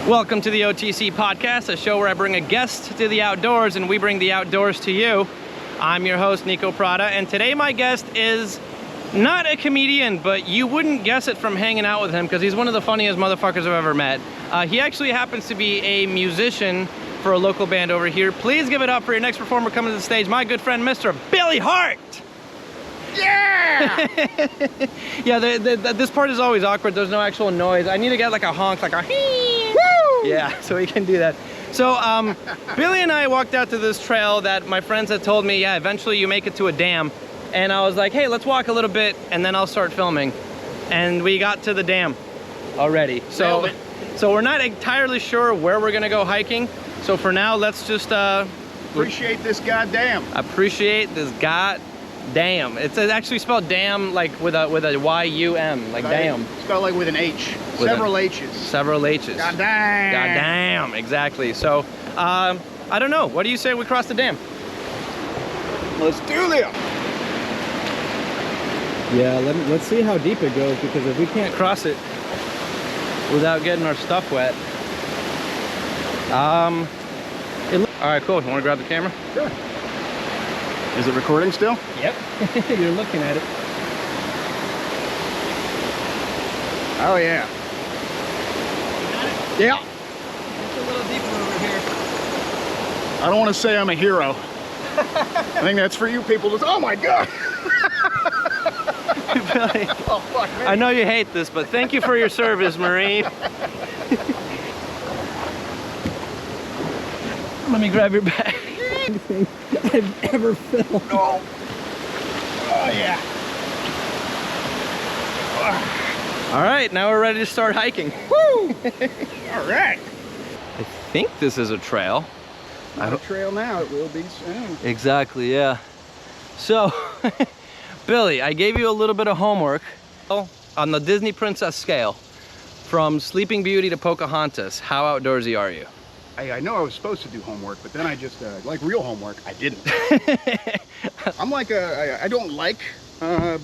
Welcome to the OTC podcast, a show where I bring a guest to the outdoors and we bring the outdoors to you. I'm your host, Nico Prada, and today my guest is not a comedian, but you wouldn't guess it from hanging out with him because he's one of the funniest motherfuckers I've ever met. He actually happens to be a musician for a local band over here. Please give it up for your next performer coming to the stage, my good friend, Mr. Billy Hart. Yeah! Yeah, this part is always awkward. There's no actual noise. I need to get like a honk, like a hee. Woo! Yeah, so we can do that. So Billy and I walked out to this trail that my friends had told me, yeah, eventually you make it to a dam. And I was like, hey, let's walk a little bit and then I'll start filming. And we got to the dam already. So we're not entirely sure where we're gonna go hiking. So for now, let's just appreciate this goddamn. Appreciate this goddamn. It's actually spelled damn like with a Y-U-M, like damn. Spelled like with an H. Several H's. Several H's. Goddamn. Goddamn, exactly. So I don't know. What do you say we cross the dam? Let's do this. Yeah, let's see how deep it goes, because if we can't cross it without getting our stuff wet. All right, cool. You want to grab the camera? Sure. Is it recording still? Yep. You're looking at it. Oh, yeah. Yeah. It's a little deeper over here. I don't want to say I'm a hero. I think that's for you people to... Oh, my God. Billy, oh, fuck me. I know you hate this, but thank you for your service, Marine. Let me grab your bag. Anything I've ever filmed. No. Oh, yeah. All right, now we're ready to start hiking. Woo! All right. I think this is a trail. Not a trail now, it will be soon. Exactly, yeah. So, Billy, I gave you a little bit of homework on the Disney princess scale. From Sleeping Beauty to Pocahontas, how outdoorsy are you? I know I was supposed to do homework, but then I just, like real homework, I didn't. I'm like, I don't like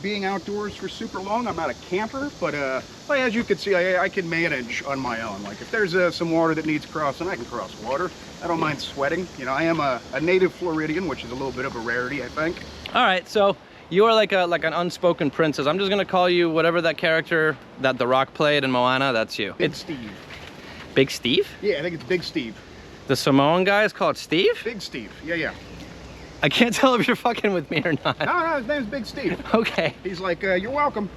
being outdoors for super long. I'm not a camper, but as you can see, I can manage on my own. Like if there's some water that needs crossing, I can cross water. I don't mind sweating. You know, I am a native Floridian, which is a little bit of a rarity, I think. All right, so you are like an unspoken princess. I'm just gonna call you whatever that character that The Rock played in Moana, that's you. Big Steve. Big Steve? Yeah, I think it's Big Steve. The Samoan guy is called Steve? Big Steve, yeah. I can't tell if you're fucking with me or not. No, his name's Big Steve. Okay. He's like, you're welcome.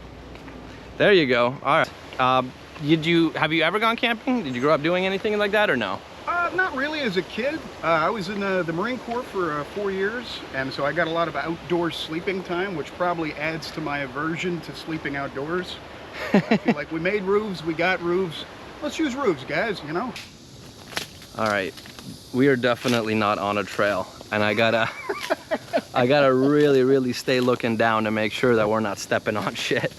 There you go. All right. Have you ever gone camping? Did you grow up doing anything like that or no? Not really as a kid. I was in the Marine Corps for 4 years, and so I got a lot of outdoor sleeping time, which probably adds to my aversion to sleeping outdoors. I feel like we made roofs, we got roofs. Let's use roofs, guys, you know? All right, we are definitely not on a trail, and I gotta really stay looking down to make sure that we're not stepping on shit.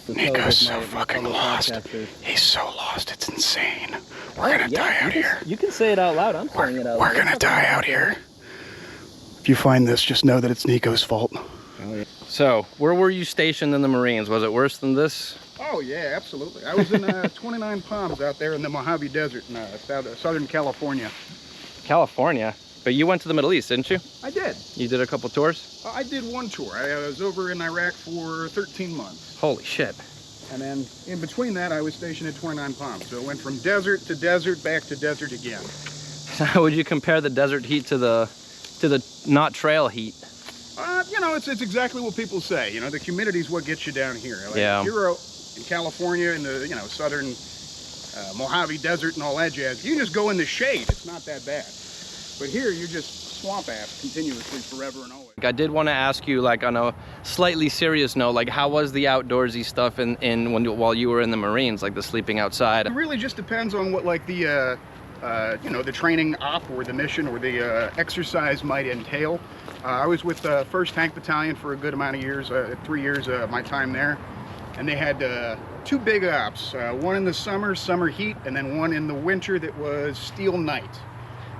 Nico's so fucking lost. He's so lost, it's insane. We're gonna die out here. You can say it out loud. I'm saying it out loud. We're gonna die out here. If you find this, just know that it's Nico's fault. Oh, yeah. So, where were you stationed in the Marines? Was it worse than this? Oh yeah, absolutely. I was in 29 Palms out there in the Mojave Desert in Southern California. California? But you went to the Middle East, didn't you? I did. You did a couple tours? I did one tour. I was over in Iraq for 13 months. Holy shit. And then in between that, I was stationed at 29 Palms. So it went from desert to desert, back to desert again. How would you compare the desert heat to the not trail heat? You know, it's exactly what people say. You know, the humidity's what gets you down here. Like yeah. If you're in California, in the southern Mojave Desert and all that jazz, you can just go in the shade. It's not that bad. But here, you're just swamp ass continuously forever and always. I did want to ask you, like on a slightly serious note, like how was the outdoorsy stuff while you were in the Marines, like the sleeping outside? It really just depends on what like the the training op or the mission or the exercise might entail. I was with 1st Tank Battalion for a good amount of years, 3 years of my time there. And they had 2 big ops, one in the summer heat, and then one in the winter that was Steel Night.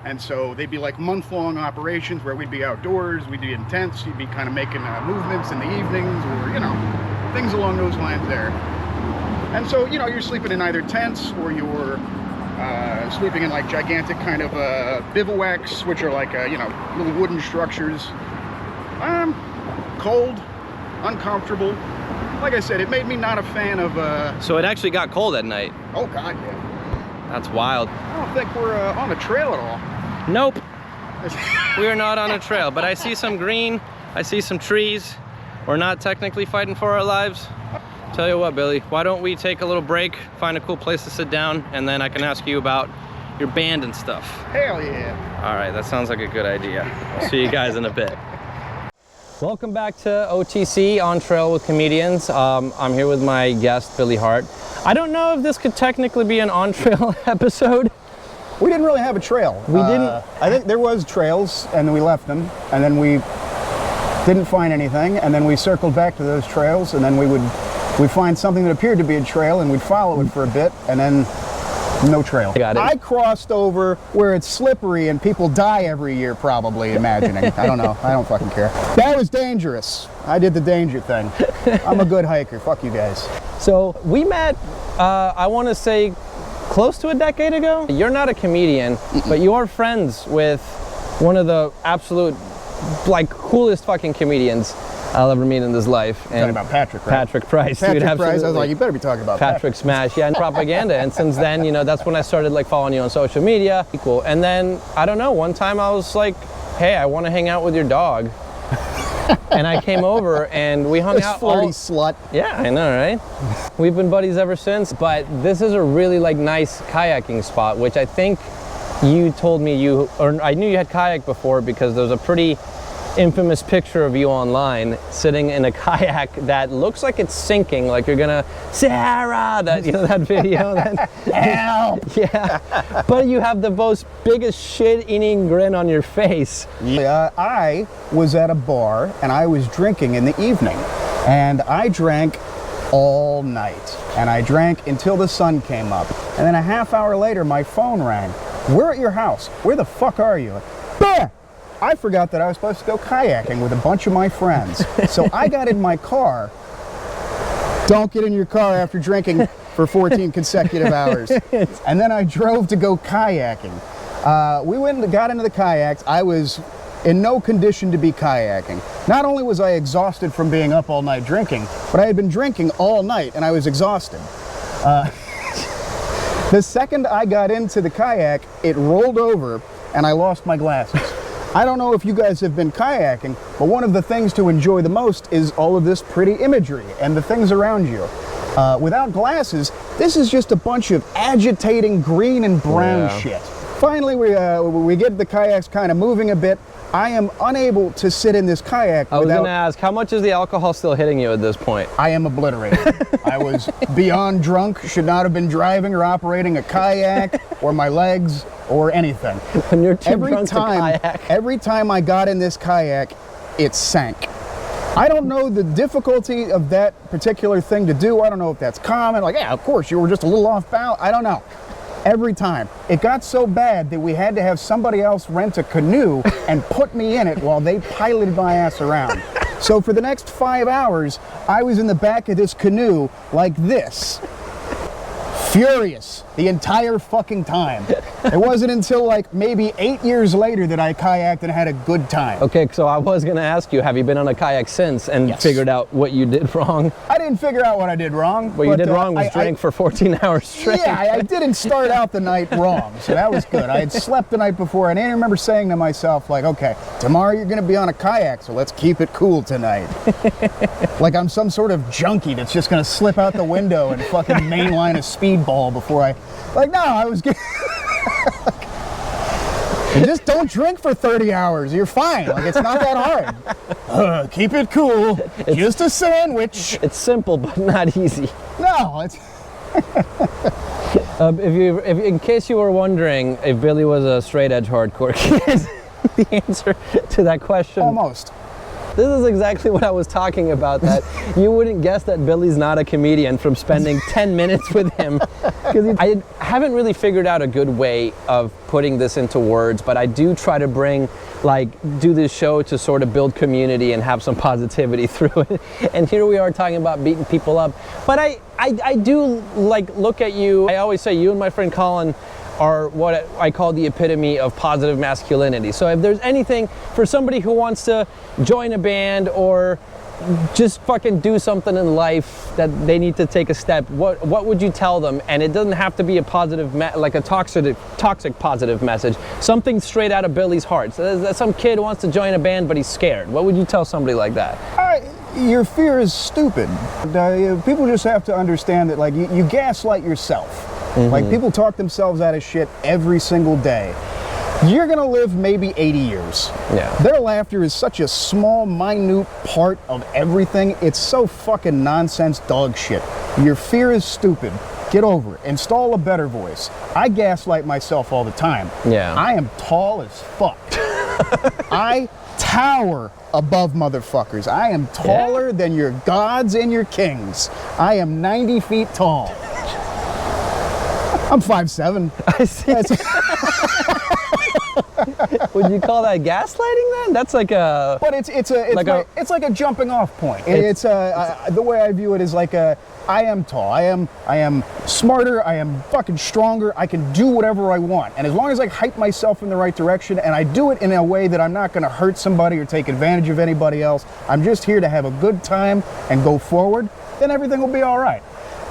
And so they'd be like month-long operations where we'd be outdoors, we'd be in tents, you'd be kind of making movements in the evenings or, things along those lines there. And so, you're sleeping in either tents or you're sleeping in like gigantic kind of bivouacs, which are like, you know, little wooden structures. Cold, uncomfortable. Like I said, it made me not a fan of... So it actually got cold at night? Oh, God, yeah. That's wild. I don't think we're on a trail at all. Nope. We are not on a trail, but I see some green, I see some trees. We're not technically fighting for our lives. Tell you what, Billy, why don't we take a little break, find a cool place to sit down, and then I can ask you about your band and stuff. Hell yeah. All right, that sounds like a good idea. I'll see you guys in a bit. Welcome back to OTC, On Trail with Comedians. I'm here with my guest, Billy Hart. I don't know if this could technically be an On Trail episode. We didn't really have a trail. We didn't. I think there was trails, and we left them, and then we didn't find anything, and then we circled back to those trails, and then we'd find something that appeared to be a trail, and we'd follow it for a bit, and then no trail. Got it. I crossed over where it's slippery and people die every year, probably, imagining. I don't know. I don't fucking care. That was dangerous. I did the danger thing. I'm a good hiker. Fuck you guys. So we met, I want to say, close to a decade ago. You're not a comedian, but you're friends with one of the absolute, like, coolest fucking comedians I'll ever meet in this life. Talking about Patrick, right? Patrick Price. Patrick dude, Price. I was like, you better be talking about Patrick Smash. Yeah, and propaganda. And since then, you know, that's when I started like following you on social media. Cool. And then, I don't know, one time I was like, hey, I want to hang out with your dog. And I came over and we hung out. Flirty slut. Yeah, I know, right? We've been buddies ever since. But this is a really like nice kayaking spot, which I think you told me or I knew you had kayak before because there's a pretty infamous picture of you online sitting in a kayak that looks like it's sinking, like you're gonna Sarah, that, you know, that video. That, help. Yeah, but you have the most biggest shit-eating grin on your face. I was at a bar and I was drinking in the evening, and I drank all night, and I drank until the sun came up, and then a half hour later my phone rang. We're at your house. Where the fuck are you? Bah! I forgot that I was supposed to go kayaking with a bunch of my friends. So I got in my car. Don't get in your car after drinking for 14 consecutive hours. And then I drove to go kayaking. We went and got into the kayaks. I was in no condition to be kayaking. Not only was I exhausted from being up all night drinking, but I had been drinking all night and I was exhausted. The second I got into the kayak, it rolled over and I lost my glasses. I don't know if you guys have been kayaking, but one of the things to enjoy the most is all of this pretty imagery and the things around you. Without glasses, this is just a bunch of agitating green and brown shit. Finally, we get the kayaks kind of moving a bit. I am unable to sit in this kayak I was going to ask, how much is the alcohol still hitting you at this point? I am obliterated. I was beyond drunk, should not have been driving or operating a kayak or my legs or anything. When you're too drunk to kayak. Every time I got in this kayak, it sank. I don't know the difficulty of that particular thing to do. I don't know if that's common. Like, yeah, of course, you were just a little off balance. I don't know. Every time. It got so bad that we had to have somebody else rent a canoe and put me in it while they piloted my ass around. So for the next 5 hours, I was in the back of this canoe like this. Furious the entire fucking time. It wasn't until like maybe 8 years later that I kayaked and had a good time. Okay, so I was going to ask you, have you been on a kayak since and figured out what you did wrong? I didn't figure out what I did wrong. What you did wrong was drink for 14 hours straight. Yeah, I didn't start out the night wrong, so that was good. I had slept the night before, and I remember saying to myself, like, okay, tomorrow you're going to be on a kayak, so let's keep it cool tonight. Like I'm some sort of junkie that's just going to slip out the window and fucking mainline a speedball before I... Like, no, I was getting... Just don't drink for 30 hours. You're fine. Like, it's not that hard. Keep it cool. It's just a sandwich. It's simple, but not easy. No, it's... in case you were wondering if Billy was a straight edge hardcore kid, the answer to that question... Almost. This is exactly what I was talking about, that you wouldn't guess that Billy's not a comedian from spending 10 minutes with him. Because I haven't really figured out a good way of putting this into words, but I do try to do this show to sort of build community and have some positivity through it. And here we are talking about beating people up. But I do like look at you. I always say you and my friend Colin are what I call the epitome of positive masculinity. So if there's anything for somebody who wants to join a band or just fucking do something in life that they need to take a step, what would you tell them? And it doesn't have to be a positive, like a toxic positive message. Something straight out of Billy's heart. So some kid wants to join a band, but he's scared. What would you tell somebody like that? Your fear is stupid. People just have to understand that, like, you gaslight yourself. Like, people talk themselves out of shit every single day. You're gonna live maybe 80 years. Yeah. Their laughter is such a small, minute part of everything. It's so fucking nonsense dog shit. Your fear is stupid. Get over it. Install a better voice. I gaslight myself all the time. Yeah. I am tall as fuck. I tower above motherfuckers. I am taller than your gods and your kings. I am 90 feet tall. I'm 5'7". I see. Would you call that gaslighting then? That's like a... But it's like a jumping off point. The way I view it is like I am tall. I am smarter. I am fucking stronger. I can do whatever I want. And as long as I hype myself in the right direction and I do it in a way that I'm not going to hurt somebody or take advantage of anybody else, I'm just here to have a good time and go forward, then everything will be all right.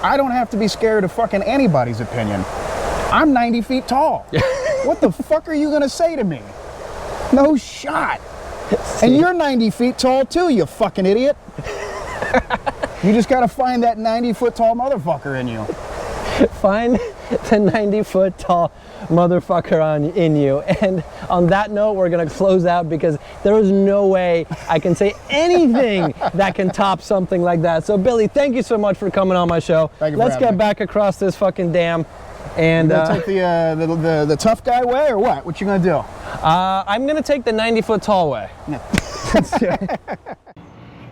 I don't have to be scared of fucking anybody's opinion. I'm 90 feet tall. What the fuck are you gonna say to me? No shot. And you're 90 feet tall too, you fucking idiot. You just gotta find that 90-foot tall motherfucker in you. Find the 90-foot tall motherfucker in you. And on that note, we're gonna close out because there is no way I can say anything that can top something like that. So Billy, thank you so much for coming on my show. Thank you. Let's get back across this fucking dam. And take the tough guy way or what? What you gonna do? I'm gonna take the 90-foot tall way.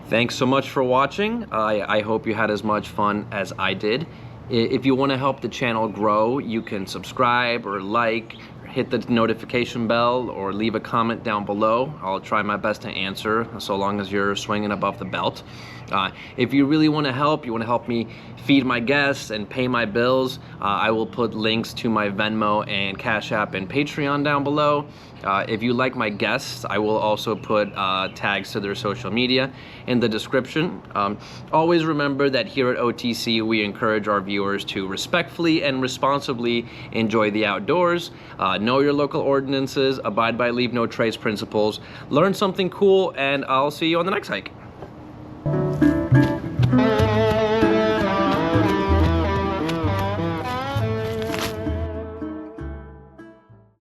Thanks so much for watching. I hope you had as much fun as I did. If you want to help the channel grow, you can subscribe or like, or hit the notification bell, or leave a comment down below. I'll try my best to answer, so long as you're swinging above the belt. If you really want to help, you want to help me feed my guests and pay my bills, I will put links to my Venmo and Cashapp and Patreon down below. If you like my guests, I will also put tags to their social media in the description. Always remember that here at OTC, we encourage our viewers to respectfully and responsibly enjoy the outdoors, know your local ordinances, abide by leave no trace principles, learn something cool, and I'll see you on the next hike.